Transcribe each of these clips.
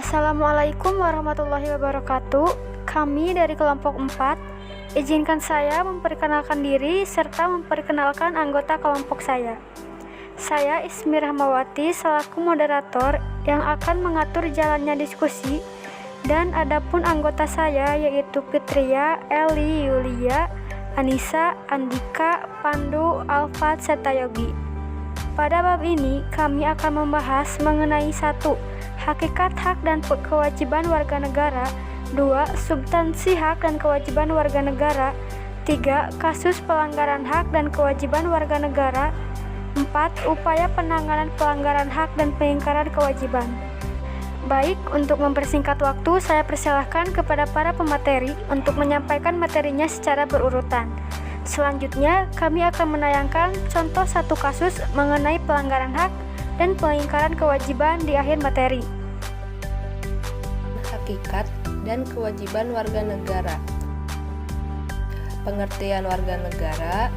Assalamualaikum warahmatullahi wabarakatuh. Kami dari kelompok 4, izinkan saya memperkenalkan diri serta memperkenalkan anggota kelompok saya. Saya Ismi Rahmawati selaku moderator yang akan mengatur jalannya diskusi, dan adapun anggota saya yaitu Fitria, Eli, Yulia, Anissa, Andika, Pandu, Alfat, serta Yogi. Pada bab ini kami akan membahas mengenai 1. Hakikat hak dan kewajiban warga negara. 2. Substansi hak dan kewajiban warga negara. 3. Kasus pelanggaran hak dan kewajiban warga negara. 4. Upaya penanganan pelanggaran hak dan pengingkaran kewajiban. Baik, untuk mempersingkat waktu, saya persilahkan kepada para pemateri untuk menyampaikan materinya secara berurutan. Selanjutnya, kami akan menayangkan contoh satu kasus mengenai pelanggaran hak dan pengingkaran kewajiban di akhir materi. Hakikat dan kewajiban warga negara. Pengertian warga negara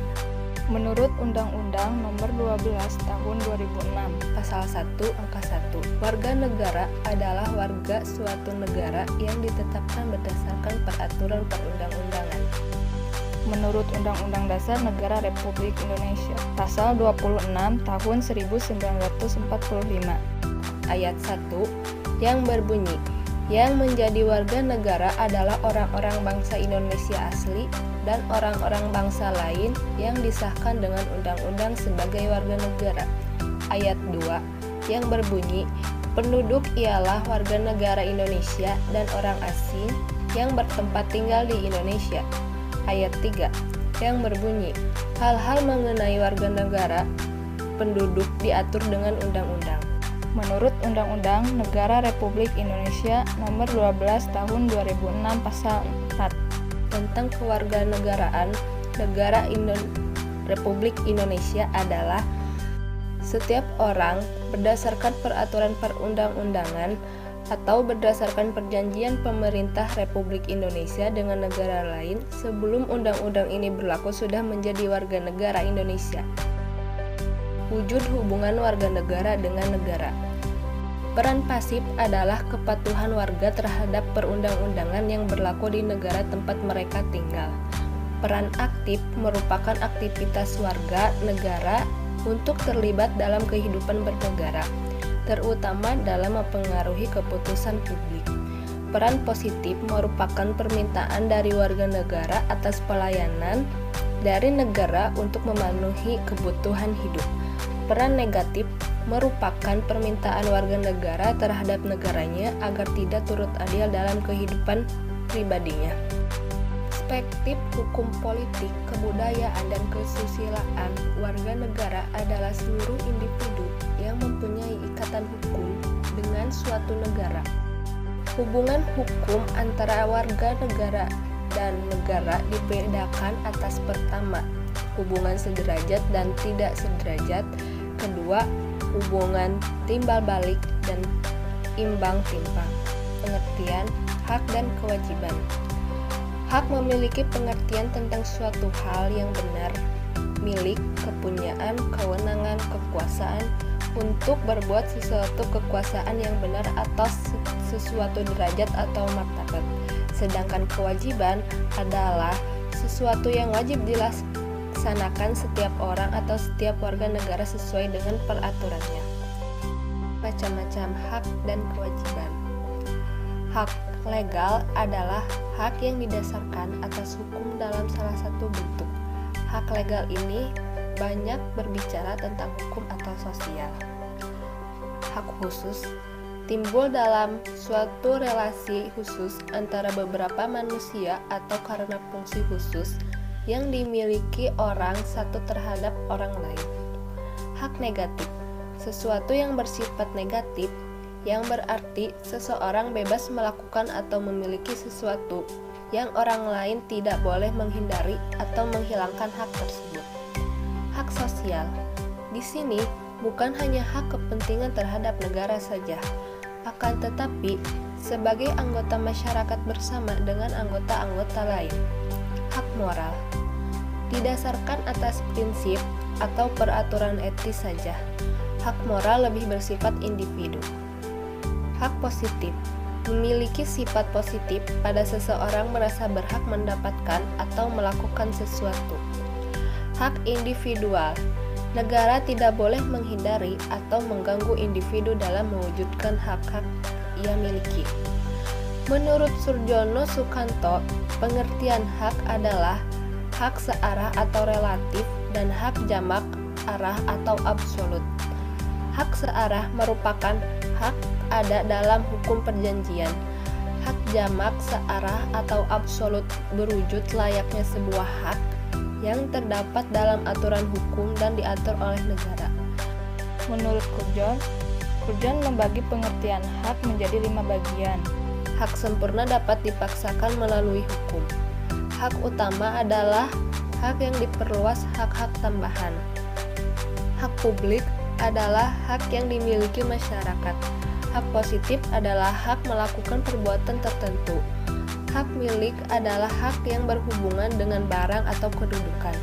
menurut Undang-Undang Nomor 12 Tahun 2006, Pasal 1 Angka 1. Warga negara adalah warga suatu negara yang ditetapkan berdasarkan peraturan perundang-undangan. Menurut Undang-Undang Dasar Negara Republik Indonesia, Pasal 26 Tahun 1945, Ayat 1 yang berbunyi, yang menjadi warga negara adalah orang-orang bangsa Indonesia asli dan orang-orang bangsa lain yang disahkan dengan undang-undang sebagai warga negara. Ayat 2 yang berbunyi, penduduk ialah warga negara Indonesia dan orang asing yang bertempat tinggal di Indonesia. Ayat 3 yang berbunyi, hal-hal mengenai warga negara penduduk diatur dengan undang-undang. menurut Undang-Undang Negara Republik Indonesia Nomor 12 Tahun 2006 Pasal 4 Tentang kewarganegaraan negara Republik Indonesia adalah setiap orang berdasarkan peraturan perundang-undangan atau berdasarkan perjanjian pemerintah Republik Indonesia dengan negara lain sebelum undang-undang ini berlaku sudah menjadi warga negara Indonesia. Wujud hubungan warga negara dengan negara. Peran pasif adalah kepatuhan warga terhadap perundang-undangan yang berlaku di negara tempat mereka tinggal. Peran aktif merupakan aktivitas warga negara untuk terlibat dalam kehidupan bernegara, terutama dalam mempengaruhi keputusan publik. Peran positif merupakan permintaan dari warga negara atas pelayanan dari negara untuk memenuhi kebutuhan hidup. Peran negatif merupakan permintaan warga negara terhadap negaranya agar tidak turut adil dalam kehidupan pribadinya. Perspektif hukum politik, kebudayaan, dan kesusilaan warga negara adalah seluruh individu yang mempunyai ikatan hukum dengan suatu negara. Hubungan hukum antara warga negara dan negara dibedakan atas pertama, hubungan sederajat dan tidak sederajat, kedua, hubungan timbal balik dan imbang timbang. Pengertian hak dan kewajiban. Hak memiliki pengertian tentang suatu hal yang benar, milik, kepunyaan, kewenangan, kekuasaan untuk berbuat sesuatu kekuasaan yang benar atas sesuatu derajat atau martabat. Sedangkan kewajiban adalah sesuatu yang wajib dilaksanakan setiap orang atau setiap warga negara sesuai dengan peraturannya. Macam-macam hak dan kewajiban. Hak legal adalah hak yang didasarkan atas hukum dalam salah satu bentuk. Hak legal ini banyak berbicara tentang hukum atau sosial. Hak khusus timbul dalam suatu relasi khusus antara beberapa manusia atau karena fungsi khusus yang dimiliki orang satu terhadap orang lain. Hak negatif, sesuatu yang bersifat negatif, yang berarti seseorang bebas melakukan atau memiliki sesuatu yang orang lain tidak boleh menghindari atau menghilangkan hak tersebut. Hak sosial, di sini bukan hanya hak kepentingan terhadap negara saja, akan tetapi sebagai anggota masyarakat bersama dengan anggota-anggota lain. Hak moral, didasarkan atas prinsip atau peraturan etis saja. Hak moral lebih bersifat individu. Hak positif memiliki sifat positif pada seseorang merasa berhak mendapatkan atau melakukan sesuatu. Hak individual. Negara tidak boleh menghindari atau mengganggu individu dalam mewujudkan hak-hak ia miliki. Menurut Surjono Sukanto, pengertian hak adalah hak searah atau relatif dan hak jamak arah atau absolut. Hak searah merupakan hak ada dalam hukum perjanjian. Hak jamak searah atau absolut berwujud layaknya sebuah hak yang terdapat dalam aturan hukum dan diatur oleh negara. Menurut Kurjon membagi pengertian hak menjadi 5 bagian. Hak sempurna dapat dipaksakan melalui hukum. Hak utama adalah hak yang diperluas hak-hak tambahan. Hak publik adalah hak yang dimiliki masyarakat. Hak positif adalah hak melakukan perbuatan tertentu. Hak milik adalah hak yang berhubungan dengan barang atau kedudukan.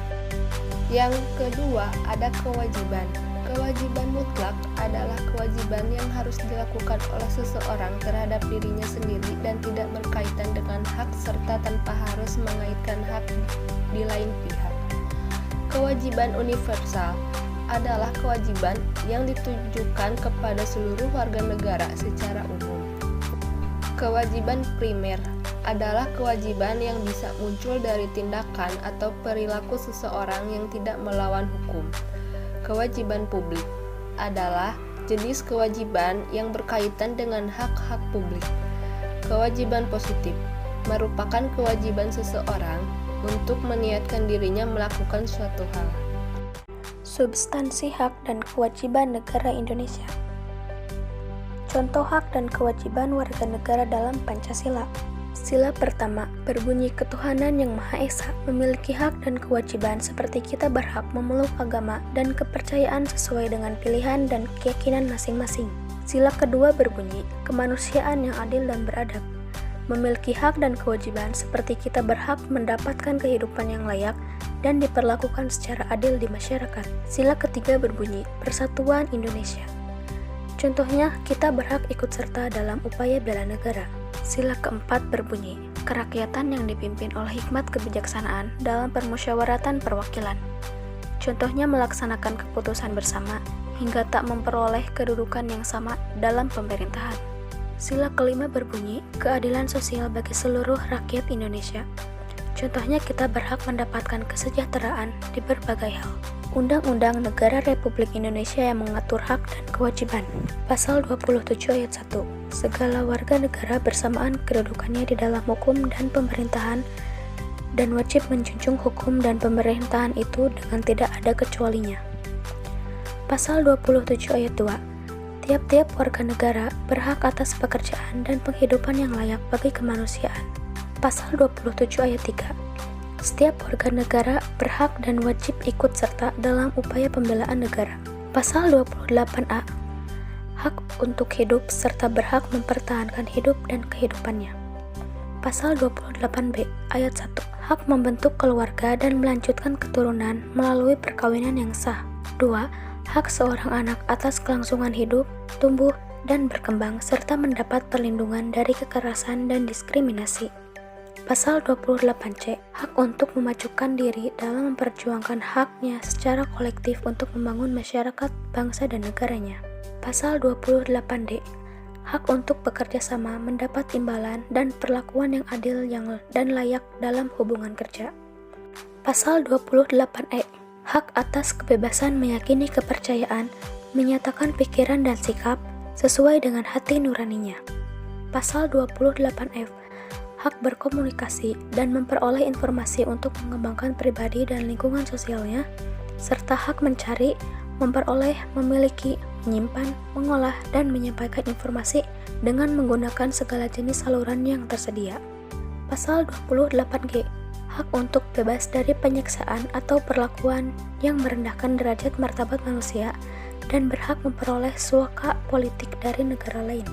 Yang kedua, ada kewajiban. Kewajiban mutlak adalah kewajiban yang harus dilakukan oleh seseorang terhadap dirinya sendiri dan tidak berkaitan dengan hak serta tanpa harus mengaitkan hak di lain pihak. Kewajiban universal adalah kewajiban yang ditujukan kepada seluruh warga negara secara umum. Kewajiban primer adalah kewajiban yang bisa muncul dari tindakan atau perilaku seseorang yang tidak melawan hukum. Kewajiban publik adalah jenis kewajiban yang berkaitan dengan hak-hak publik. Kewajiban positif merupakan kewajiban seseorang untuk meniatkan dirinya melakukan suatu hal. Substansi hak dan kewajiban negara Indonesia. Contoh hak dan kewajiban warga negara dalam Pancasila. Sila pertama berbunyi ketuhanan yang Maha Esa memiliki hak dan kewajiban seperti kita berhak memeluk agama dan kepercayaan sesuai dengan pilihan dan keyakinan masing-masing. Sila kedua berbunyi kemanusiaan yang adil dan beradab memiliki hak dan kewajiban seperti kita berhak mendapatkan kehidupan yang layak dan diperlakukan secara adil di masyarakat. Sila ketiga berbunyi persatuan Indonesia. Contohnya, kita berhak ikut serta dalam upaya bela negara. Sila keempat berbunyi, kerakyatan yang dipimpin oleh hikmat kebijaksanaan dalam permusyawaratan perwakilan. Contohnya melaksanakan keputusan bersama hingga tak memperoleh kedudukan yang sama dalam pemerintahan. Sila kelima berbunyi, keadilan sosial bagi seluruh rakyat Indonesia. Contohnya kita berhak mendapatkan kesejahteraan di berbagai hal. Undang-Undang Negara Republik Indonesia yang mengatur hak dan kewajiban. Pasal 27 ayat 1. Segala warga negara bersamaan kedudukannya di dalam hukum dan pemerintahan dan wajib menjunjung hukum dan pemerintahan itu dengan tidak ada kecualinya. Pasal 27 ayat 2. Tiap-tiap warga negara berhak atas pekerjaan dan penghidupan yang layak bagi kemanusiaan. Pasal 27 ayat 3. Setiap warga negara berhak dan wajib ikut serta dalam upaya pembelaan negara. Pasal 28A. Hak untuk hidup serta berhak mempertahankan hidup dan kehidupannya. Pasal 28B ayat 1. Hak membentuk keluarga dan melanjutkan keturunan melalui perkawinan yang sah. 2. Hak seorang anak atas kelangsungan hidup, tumbuh, dan berkembang serta mendapat perlindungan dari kekerasan dan diskriminasi. Pasal 28C, hak untuk memajukan diri dalam memperjuangkan haknya secara kolektif untuk membangun masyarakat, bangsa, dan negaranya. Pasal 28D, hak untuk bekerja sama mendapat imbalan dan perlakuan yang adil dan layak dalam hubungan kerja. Pasal 28E, hak atas kebebasan meyakini kepercayaan, menyatakan pikiran dan sikap sesuai dengan hati nuraninya. Pasal 28F, hak berkomunikasi dan memperoleh informasi untuk mengembangkan pribadi dan lingkungan sosialnya, serta hak mencari, memperoleh, memiliki, menyimpan, mengolah, dan menyampaikan informasi dengan menggunakan segala jenis saluran yang tersedia. Pasal 28G, hak untuk bebas dari penyiksaan atau perlakuan yang merendahkan derajat martabat manusia dan berhak memperoleh suaka politik dari negara lain.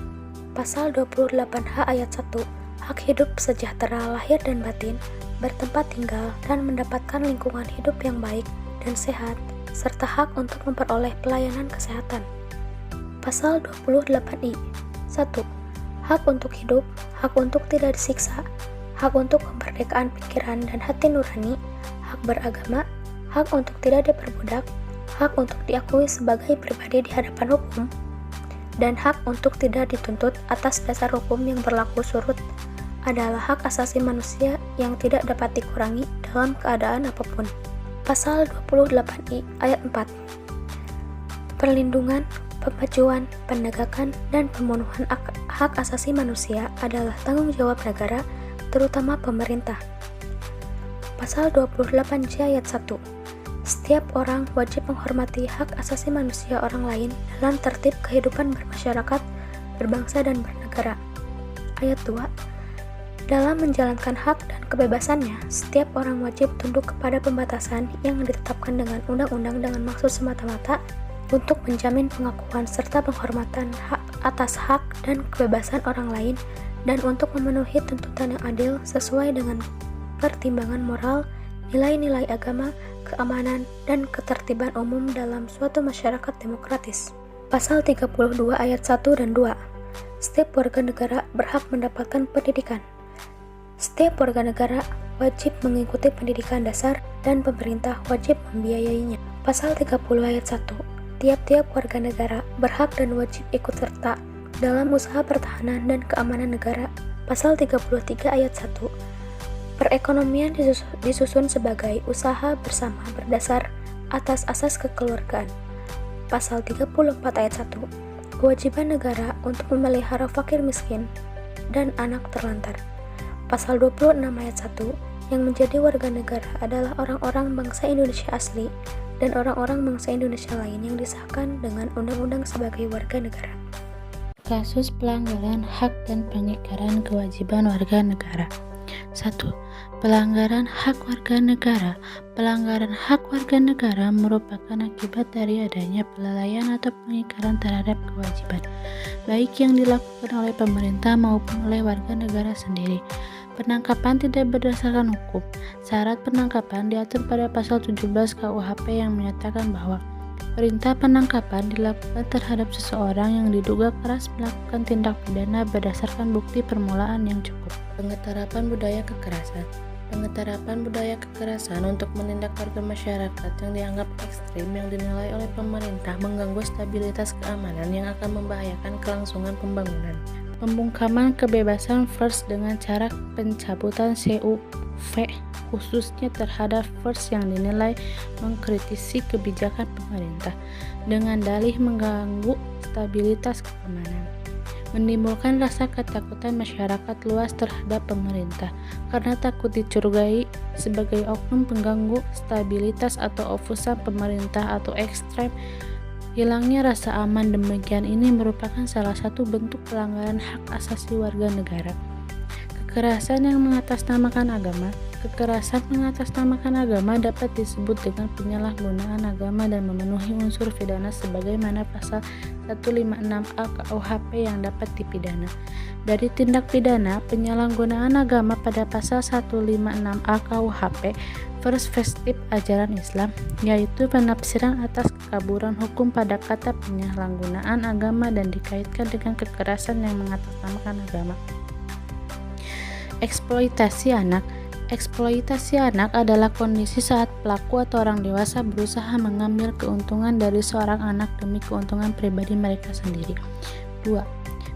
Pasal 28H ayat 1, hak hidup sejahtera lahir dan batin, bertempat tinggal, dan mendapatkan lingkungan hidup yang baik dan sehat, serta hak untuk memperoleh pelayanan kesehatan. Pasal 28I 1. hak untuk hidup, hak untuk tidak disiksa, hak untuk kemerdekaan pikiran dan hati nurani, hak beragama, hak untuk tidak diperbudak, hak untuk diakui sebagai pribadi di hadapan hukum, dan hak untuk tidak dituntut atas dasar hukum yang berlaku surut adalah hak asasi manusia yang tidak dapat dikurangi dalam keadaan apapun. Pasal 28I ayat 4. Perlindungan, pemajuan, penegakan, dan pemenuhan hak asasi manusia adalah tanggung jawab negara, terutama pemerintah. Pasal 28C ayat 1. Setiap orang wajib menghormati hak asasi manusia orang lain dalam tertib kehidupan bermasyarakat, berbangsa, dan bernegara. Ayat 2. Dalam menjalankan hak dan kebebasannya, setiap orang wajib tunduk kepada pembatasan yang ditetapkan dengan undang-undang dengan maksud semata-mata untuk menjamin pengakuan serta penghormatan atas hak dan kebebasan orang lain dan untuk memenuhi tuntutan yang adil sesuai dengan pertimbangan moral, nilai-nilai agama, keamanan, dan ketertiban umum dalam suatu masyarakat demokratis. Pasal 32 ayat 1 dan 2. Setiap warga negara berhak mendapatkan pendidikan. Setiap warga negara wajib mengikuti pendidikan dasar dan pemerintah wajib membiayainya. Pasal 30 ayat 1. Tiap-tiap warga negara berhak dan wajib ikut serta dalam usaha pertahanan dan keamanan negara. Pasal 33 ayat 1. Perekonomian disusun sebagai usaha bersama berdasar atas asas kekeluargaan. Pasal 34 ayat 1. Kewajiban negara untuk memelihara fakir miskin dan anak terlantar. Pasal 26 ayat 1. Yang menjadi warga negara adalah orang-orang bangsa Indonesia asli dan orang-orang bangsa Indonesia lain yang disahkan dengan undang-undang sebagai warga negara. Kasus pelanggaran hak dan pengingkaran kewajiban warga negara. 1. Pelanggaran hak warga negara. Pelanggaran hak warga negara merupakan akibat dari adanya pelalaian atau pengingkaran terhadap kewajiban, baik yang dilakukan oleh pemerintah maupun oleh warga negara sendiri. Penangkapan tidak berdasarkan hukum. Syarat penangkapan diatur pada pasal 17 KUHP yang menyatakan bahwa perintah penangkapan dilakukan terhadap seseorang yang diduga keras melakukan tindak pidana berdasarkan bukti permulaan yang cukup. Pengetarapan budaya kekerasan. Pengetarapan budaya kekerasan untuk menindak warga masyarakat yang dianggap ekstrim yang dinilai oleh pemerintah mengganggu stabilitas keamanan yang akan membahayakan kelangsungan pembangunan. Pembungkaman kebebasan pers dengan cara pencabutan CUV khususnya terhadap pers yang dinilai mengkritisi kebijakan pemerintah dengan dalih mengganggu stabilitas keamanan. Menimbulkan rasa ketakutan masyarakat luas terhadap pemerintah karena takut dicurigai sebagai oknum pengganggu stabilitas atau ofusan pemerintah atau ekstrem. Hilangnya rasa aman demikian ini merupakan salah satu bentuk pelanggaran hak asasi warga negara. Kekerasan yang mengatasnamakan agama. Kekerasan mengatasnamakan agama dapat disebut dengan penyalahgunaan agama dan memenuhi unsur pidana sebagaimana pasal 156A KUHP yang dapat dipidana. Dari tindak pidana penyalahgunaan agama pada pasal 156A KUHP perspektif ajaran Islam, yaitu penafsiran atas kekaburan hukum pada kata penyalahgunaan agama dan dikaitkan dengan kekerasan yang mengatasnamakan agama. Eksploitasi anak. Eksploitasi anak adalah kondisi saat pelaku atau orang dewasa berusaha mengambil keuntungan dari seorang anak demi keuntungan pribadi mereka sendiri. 2.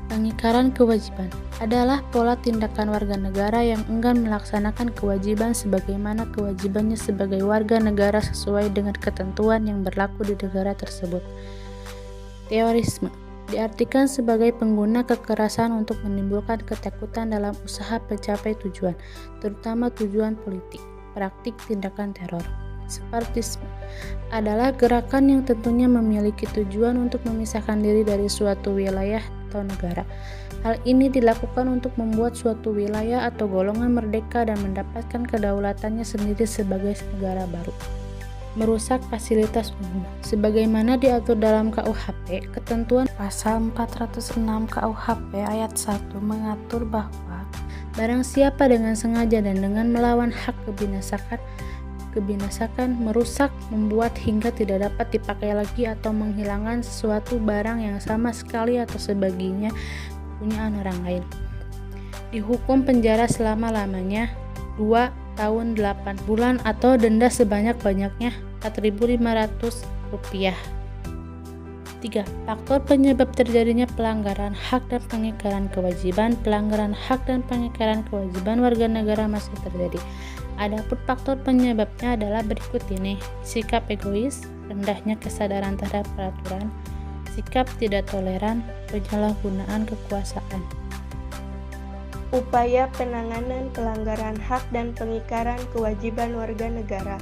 Pengingkaran kewajiban adalah pola tindakan warga negara yang enggan melaksanakan kewajiban sebagaimana kewajibannya sebagai warga negara sesuai dengan ketentuan yang berlaku di negara tersebut. Terorisme diartikan sebagai pengguna kekerasan untuk menimbulkan ketakutan dalam usaha mencapai tujuan, terutama tujuan politik, praktik tindakan teror. Separatisme adalah gerakan yang tentunya memiliki tujuan untuk memisahkan diri dari suatu wilayah atau negara. Hal ini dilakukan untuk membuat suatu wilayah atau golongan merdeka dan mendapatkan kedaulatannya sendiri sebagai negara baru. Merusak fasilitas umum. Sebagaimana diatur dalam KUHP, ketentuan pasal 406 KUHP ayat 1 mengatur bahwa barang siapa dengan sengaja dan dengan melawan hak kebinasakan, merusak, membuat hingga tidak dapat dipakai lagi atau menghilangkan sesuatu barang yang sama sekali atau sebagiannya kepunyaan orang lain. Dihukum penjara selama-lamanya 2 tahun 8 bulan atau denda sebanyak-banyaknya Rp4.500. 3. Faktor penyebab terjadinya pelanggaran hak dan pengingkaran kewajiban. Pelanggaran hak dan pengingkaran kewajiban warga negara masih terjadi. Adapun faktor penyebabnya adalah berikut ini: sikap egois, rendahnya kesadaran terhadap peraturan, sikap tidak toleran, penyalahgunaan kekuasaan. Upaya penanganan pelanggaran hak dan pengingkaran kewajiban warga negara.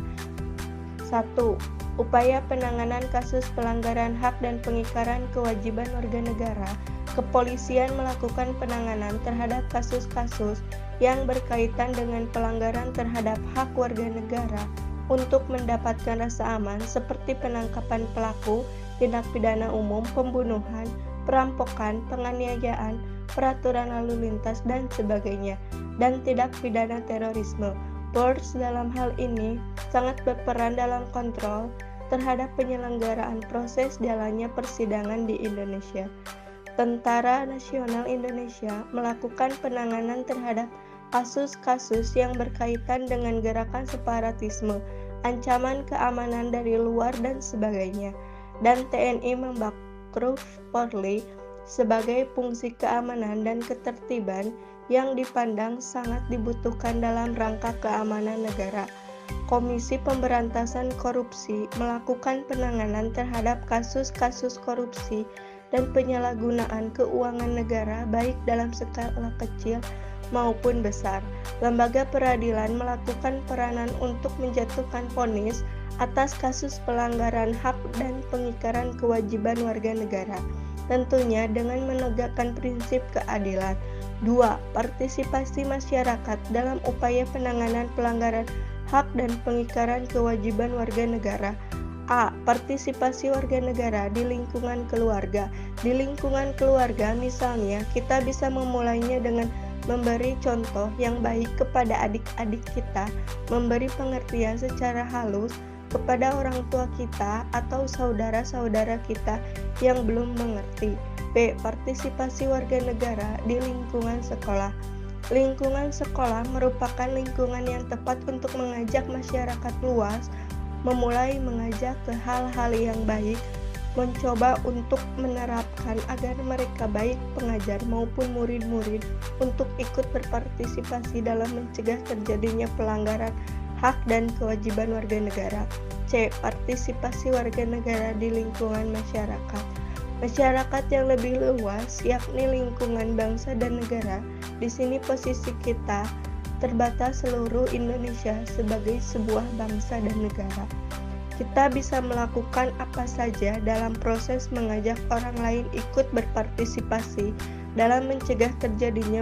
1. Upaya penanganan kasus pelanggaran hak dan pengingkaran kewajiban warga negara. Kepolisian melakukan penanganan terhadap kasus-kasus yang berkaitan dengan pelanggaran terhadap hak warga negara untuk mendapatkan rasa aman, seperti penangkapan pelaku tindak pidana umum, pembunuhan, perampokan, penganiayaan, peraturan lalu lintas, dan sebagainya, dan tindak pidana terorisme. Polres dalam hal ini sangat berperan dalam kontrol terhadap penyelenggaraan proses jalannya persidangan di Indonesia. Tentara Nasional Indonesia melakukan penanganan terhadap kasus-kasus yang berkaitan dengan gerakan separatisme, ancaman keamanan dari luar, dan sebagainya. Dan TNI membakruf Polri sebagai fungsi keamanan dan ketertiban yang dipandang sangat dibutuhkan dalam rangka keamanan negara. Komisi Pemberantasan Korupsi melakukan penanganan terhadap kasus-kasus korupsi dan penyalahgunaan keuangan negara baik dalam skala kecil maupun besar. Lembaga peradilan melakukan peranan untuk menjatuhkan vonis atas kasus pelanggaran hak dan pengingkaran kewajiban warga negara, tentunya dengan menegakkan prinsip keadilan. 2. Partisipasi masyarakat dalam upaya penanganan pelanggaran hak dan pengingkaran kewajiban warga negara. A. Partisipasi warga negara di lingkungan keluarga. Di lingkungan keluarga, misalnya, kita bisa memulainya dengan memberi contoh yang baik kepada adik-adik kita, memberi pengertian secara halus kepada orang tua kita atau saudara-saudara kita yang belum mengerti. B. Partisipasi warga negara di lingkungan sekolah. Lingkungan sekolah merupakan lingkungan yang tepat untuk mengajak masyarakat luas memulai mengajak ke hal-hal yang baik, mencoba untuk menerapkan agar mereka baik pengajar maupun murid-murid untuk ikut berpartisipasi dalam mencegah terjadinya pelanggaran hak dan kewajiban warga negara. C. Partisipasi warga negara di lingkungan masyarakat. Masyarakat yang lebih luas, yakni lingkungan bangsa dan negara. Di sini posisi kita terbatas seluruh Indonesia sebagai sebuah bangsa dan negara. Kita bisa melakukan apa saja dalam proses mengajak orang lain ikut berpartisipasi dalam mencegah terjadinya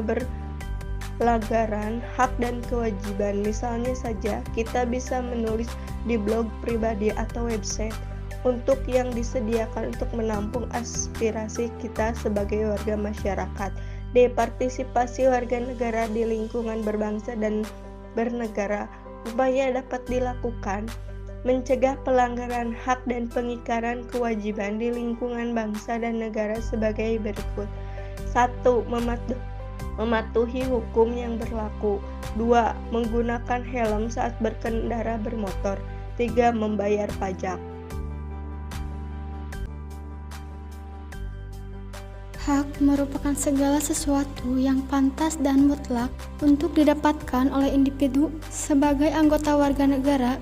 pelanggaran hak dan kewajiban. Misalnya saja, kita bisa menulis di blog pribadi atau website untuk yang disediakan untuk menampung aspirasi kita sebagai warga masyarakat. D. Partisipasi warga negara di lingkungan berbangsa dan bernegara. Upaya dapat dilakukan mencegah pelanggaran hak dan pengingkaran kewajiban di lingkungan bangsa dan negara sebagai berikut. 1. Mematuhi hukum yang berlaku. 2. Menggunakan helm saat berkendara bermotor. 3. Membayar pajak. Hak merupakan segala sesuatu yang pantas dan mutlak untuk didapatkan oleh individu sebagai anggota warga negara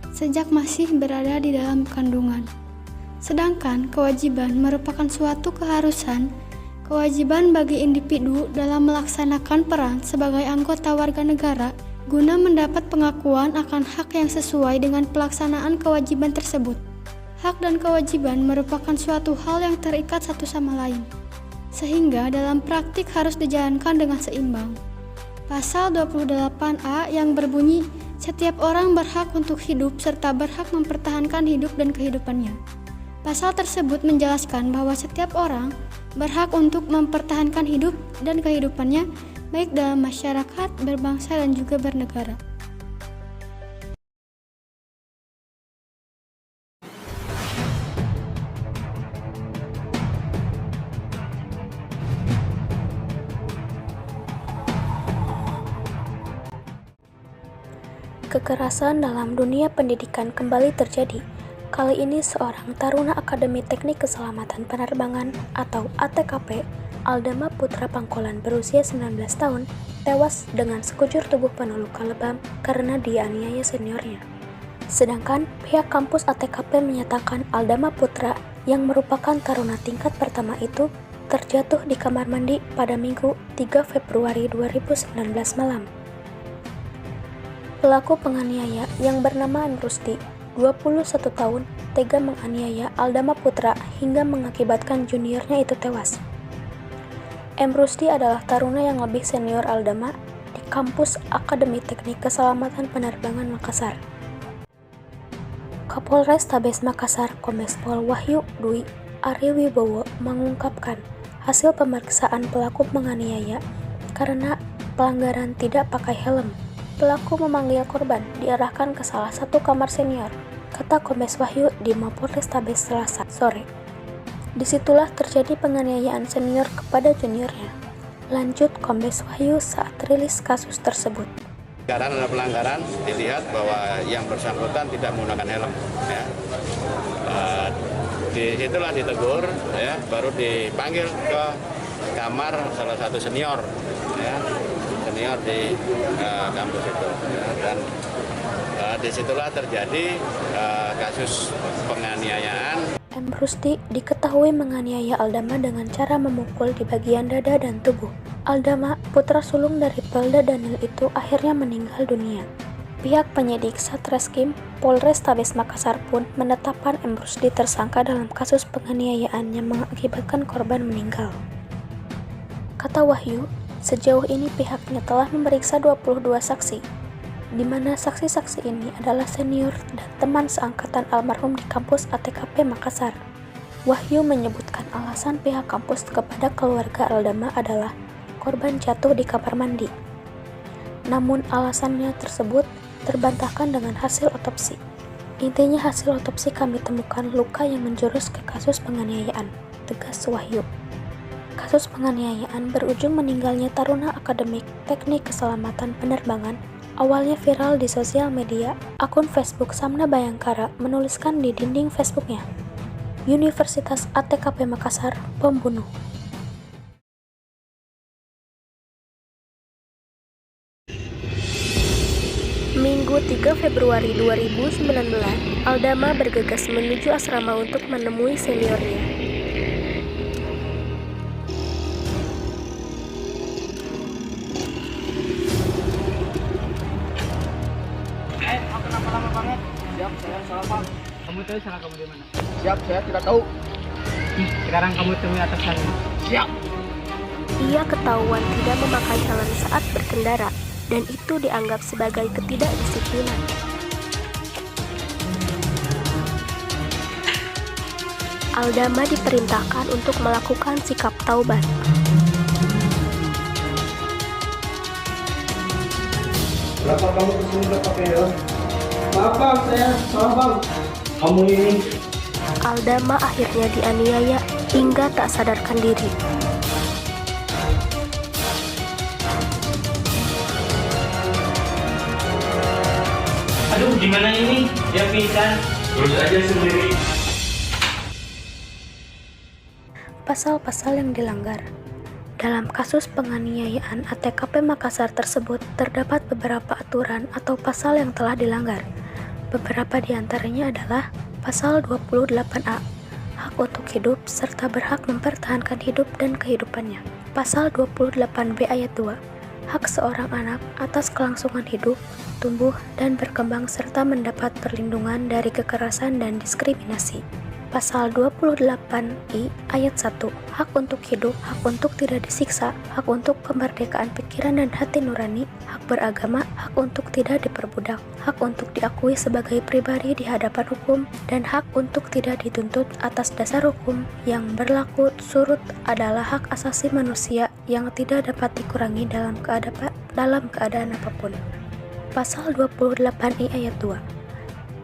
sejak masih berada di dalam kandungan. Sedangkan kewajiban merupakan suatu keharusan, kewajiban bagi individu dalam melaksanakan peran sebagai anggota warga negara guna mendapat pengakuan akan hak yang sesuai dengan pelaksanaan kewajiban tersebut. Hak dan kewajiban merupakan suatu hal yang terikat satu sama lain, sehingga dalam praktik harus dijalankan dengan seimbang. Pasal 28A yang berbunyi, setiap orang berhak untuk hidup serta berhak mempertahankan hidup dan kehidupannya. Pasal tersebut menjelaskan bahwa setiap orang berhak untuk mempertahankan hidup dan kehidupannya baik dalam masyarakat, berbangsa, dan juga bernegara. Kekerasan dalam dunia pendidikan kembali terjadi. Kali ini seorang taruna Akademi Teknik Keselamatan Penerbangan atau ATKP, Aldama Putra Pangkolan berusia 19 tahun, tewas dengan sekujur tubuh penuh luka lebam karena dianiaya seniornya. Sedangkan pihak kampus ATKP menyatakan Aldama Putra yang merupakan taruna tingkat pertama itu terjatuh di kamar mandi pada Minggu 3 Februari 2019 malam. Pelaku penganiaya yang bernama M. Rusdi, 21 tahun, tega menganiaya Aldama Putra hingga mengakibatkan juniornya itu tewas. M. Rusdi adalah taruna yang lebih senior Aldama di kampus Akademi Teknik Keselamatan Penerbangan Makassar. Kapolres Tabes Makassar Kombes Pol Wahyu Dwi Ariwibowo mengungkapkan hasil pemeriksaan pelaku penganiaya karena pelanggaran tidak pakai helm. Pelaku memanggil korban diarahkan ke salah satu kamar senior, kata Kombes Wahyu di Mapolres Tabes Selasa sore. Disitulah terjadi penganiayaan senior kepada juniornya. Lanjut Kombes Wahyu saat rilis kasus tersebut. Karena ada pelanggaran, dilihat bahwa yang bersangkutan tidak menggunakan helm. Ya. Disitulah ditegur, ya, baru dipanggil ke kamar salah satu senior, ya, senior di kampus itu. Ya. Dan disitulah terjadi kasus penganiayaan. M. Rusdi diketahui menganiaya Aldama dengan cara memukul di bagian dada dan tubuh. Aldama, putra sulung dari Polda Danil itu akhirnya meninggal dunia. Pihak penyidik Satreskrim Polres Tabes Makassar pun menetapkan M. Rusdi tersangka dalam kasus penganiayaan yang mengakibatkan korban meninggal. Kata Wahyu, sejauh ini pihaknya telah memeriksa 22 saksi, di mana saksi-saksi ini adalah senior dan teman seangkatan almarhum di kampus ATKP Makassar. Wahyu menyebutkan alasan pihak kampus kepada keluarga Aldama adalah korban jatuh di kamar mandi. Namun alasannya tersebut terbantahkan dengan hasil otopsi. Intinya hasil otopsi kami temukan luka yang menjurus ke kasus penganiayaan, tegas Wahyu. Kasus penganiayaan berujung meninggalnya taruna Akademik Teknik Keselamatan Penerbangan. Awalnya viral di sosial media, akun Facebook Samna Bayangkara menuliskan di dinding Facebooknya, Universitas ATKP Makassar, pembunuh. Minggu 3 Februari 2019, Aldama bergegas menuju asrama untuk menemui seniornya. Kenapa lama banget? Siap, saya salah paham. Kamu tahu salah kamu di mana? Siap, saya tidak tahu. Sekarang kamu temui atas sana. Siap. Ia ketahuan tidak memakai helm saat berkendara, dan itu dianggap sebagai ketidakdisiplinan. Aldama diperintahkan untuk melakukan sikap taubat. Kenapa kamu kesini nggak pakai helm? Maaf bang, saya salah bang. Kamu ini. Aldama akhirnya dianiaya hingga tak sadarkan diri. Aduh, gimana ini? Dia pingsan. Terus aja sendiri. Pasal-pasal yang dilanggar. Dalam kasus penganiayaan ATKP Makassar tersebut terdapat beberapa aturan atau pasal yang telah dilanggar. Beberapa di antaranya adalah Pasal 28A, hak untuk hidup serta berhak mempertahankan hidup dan kehidupannya. Pasal 28B ayat 2, hak seorang anak atas kelangsungan hidup, tumbuh, dan berkembang serta mendapat perlindungan dari kekerasan dan diskriminasi. Pasal 28I ayat 1, hak untuk hidup, hak untuk tidak disiksa, hak untuk kemerdekaan pikiran dan hati nurani, hak beragama, hak untuk tidak diperbudak, hak untuk diakui sebagai pribadi di hadapan hukum, dan hak untuk tidak dituntut atas dasar hukum yang berlaku surut adalah hak asasi manusia yang tidak dapat dikurangi dalam keadaan apapun. Pasal 28I ayat 2,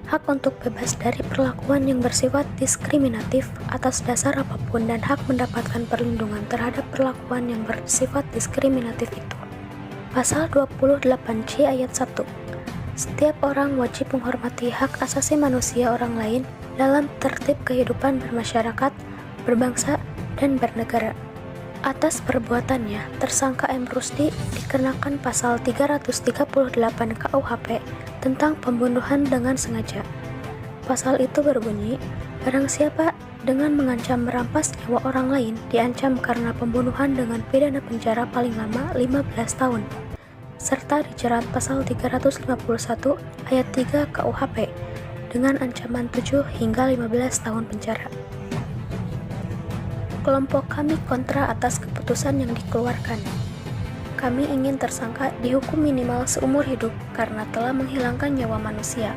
hak untuk bebas dari perlakuan yang bersifat diskriminatif atas dasar apapun dan hak mendapatkan perlindungan terhadap perlakuan yang bersifat diskriminatif itu. Pasal 28C ayat 1, Setiap orang wajib menghormati hak asasi manusia orang lain dalam tertib kehidupan bermasyarakat, berbangsa, dan bernegara. Atas perbuatannya, tersangka M. Rusdi dikenakan pasal 338 KUHP tentang pembunuhan dengan sengaja. Pasal itu berbunyi, barang siapa dengan mengancam merampas nyawa orang lain diancam karena pembunuhan dengan pidana penjara paling lama 15 tahun, serta dijerat pasal 351 ayat 3 KUHP dengan ancaman 7 hingga 15 tahun penjara. Kelompok kami kontra atas keputusan yang dikeluarkan. Kami ingin tersangka dihukum minimal seumur hidup karena telah menghilangkan nyawa manusia,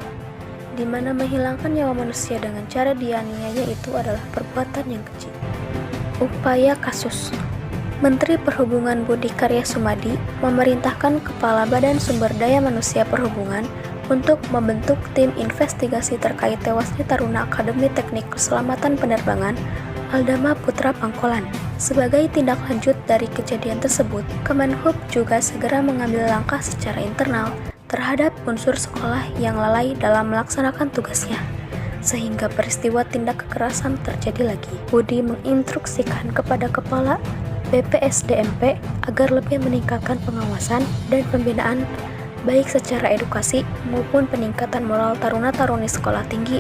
di mana menghilangkan nyawa manusia dengan cara dianiaya itu adalah perbuatan yang keji. Upaya kasus. Menteri Perhubungan Budi Karya Sumadi memerintahkan Kepala Badan Sumber Daya Manusia Perhubungan untuk membentuk tim investigasi terkait tewasnya Taruna Akademi Teknik Keselamatan Penerbangan Aldama Putra Pangkolan. Sebagai tindak lanjut dari kejadian tersebut, Kemenhub juga segera mengambil langkah secara internal terhadap unsur sekolah yang lalai dalam melaksanakan tugasnya, sehingga peristiwa tindak kekerasan terjadi lagi. Budi menginstruksikan kepada Kepala BPSDMP agar lebih meningkatkan pengawasan dan pembinaan baik secara edukasi maupun peningkatan moral taruna-taruni sekolah tinggi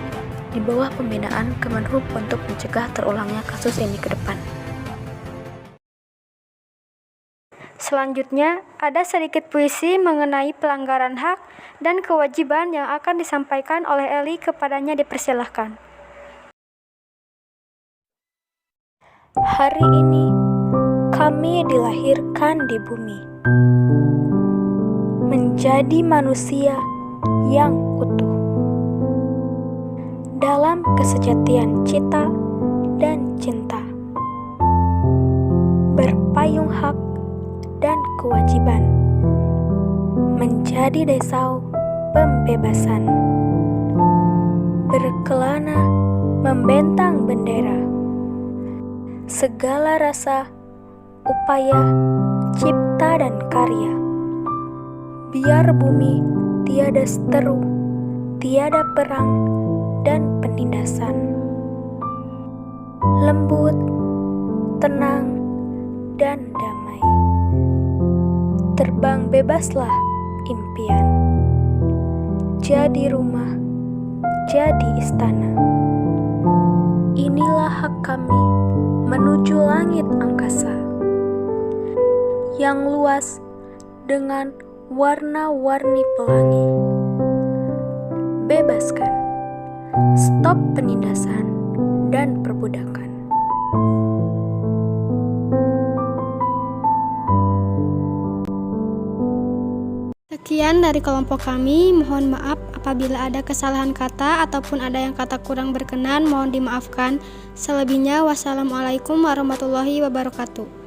di bawah pembinaan Kemenhub untuk mencegah terulangnya kasus ini ke depan. Selanjutnya, ada sedikit puisi mengenai pelanggaran hak dan kewajiban yang akan disampaikan oleh Eli, kepadanya dipersilahkan. Hari ini, kami dilahirkan di bumi, menjadi manusia yang utuh, dalam kesejatian cita dan cinta, berpayung hak dan kewajiban, menjadi desau pembebasan, berkelana membentang bendera, segala rasa, upaya, cipta dan karya, biar bumi tiada seteru, tiada perang dan penindasan, lembut, tenang, dan damai. Terbang bebaslah impian, jadi rumah, jadi istana. Inilah hak kami menuju langit angkasa yang luas dengan warna-warni pelangi. Bebaskan, stop penindasan dan perbudakan. Sekian dari kelompok kami, mohon maaf apabila ada kesalahan kata ataupun ada yang kata kurang berkenan, mohon dimaafkan. Selebihnya, wassalamualaikum warahmatullahi wabarakatuh.